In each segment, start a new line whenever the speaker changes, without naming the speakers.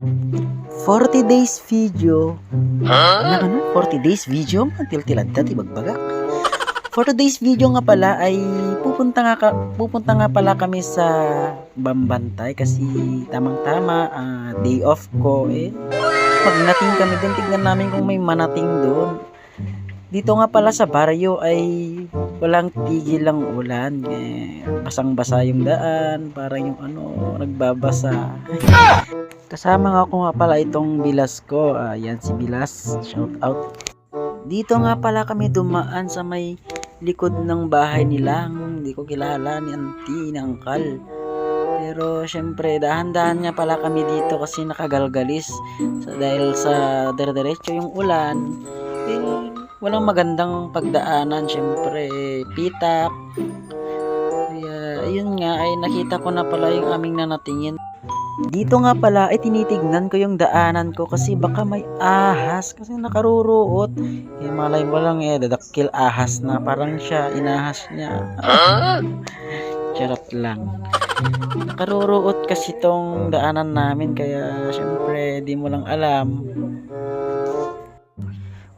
40 days video. Ano? 40 days video? Tiltilad dati bagbagak. 40 days video nga pala ay pupunta nga pala kami sa Bambantay kasi tamang-tama day off ko magnating kami din, tignan namin kung may manating doon. Dito nga pala sa baryo ay walang tigil lang ulan. Basang-basa yung daan, parang yung nagbabasa. Kasama nga ako nga pala itong bilas ko. Yan si Bilas, shout out. Dito nga pala kami dumaan sa may likod ng bahay nilang, hindi ko kilala ni auntie, ni uncle. Pero syempre dahan-dahan nga pala kami dito kasi nakagalgalis dahil sa dire-diretso yung ulan. Walang magandang pagdaanan, syempre pitak. Kaya ayun nga ay nakita ko na pala yung aming nanatingin. Dito nga pala ay tinitignan ko yung daanan ko kasi baka may ahas kasi nakaruruot. Malay mo lang dadakil ahas na parang siya, inahas niya. Charot lang. Nakaruruot kasi tong daanan namin kaya syempre di mo lang alam.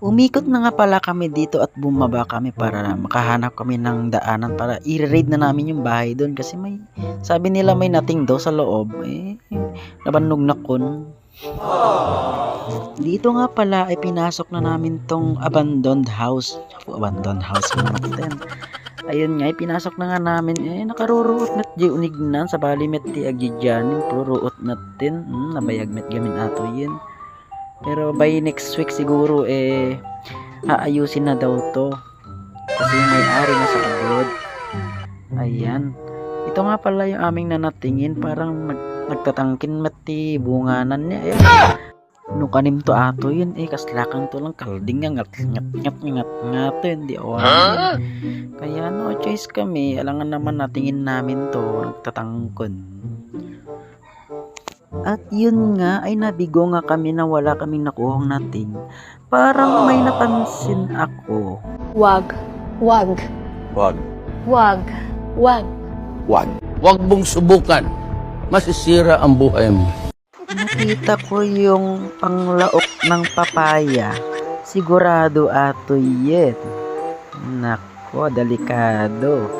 Umikot na nga pala kami dito at bumaba kami para makahanap kami ng daanan para i-raid na namin yung bahay doon kasi sabi nila may nating daw sa loob. Nabannog na kun. Dito nga pala ay pinasok na namin tong abandoned house. Abandoned house natin. Ayun nga, pinasok na nga namin. Nakaruruot na di unignan sa bali met ti agidyanin pururuot natin. Nabayag met gamin ato yun. Pero by next week siguro aayusin na daw to. Kasi may-ari na sa abroad. Ayan. Ito nga pala yung aming nanatingin, parang nagtatangkin mati bunganan niya. Nukanim to ato yun kaslakan to lang kalding nga ngat hindi awan. Kaya no choice kami, alangan naman natingin namin to, nagtatangkon. At yun nga ay nabigo nga kami na wala kaming nakuhang nating. Parang may napansin ako.
Wag. Wag.
Wag.
Wag. Wag.
Wag.
Huwag mong subukan. Masisira ang buhay mo.
Nakita ko yung panglaok ng papaya. Sigurado ato yan. Nako, delikado.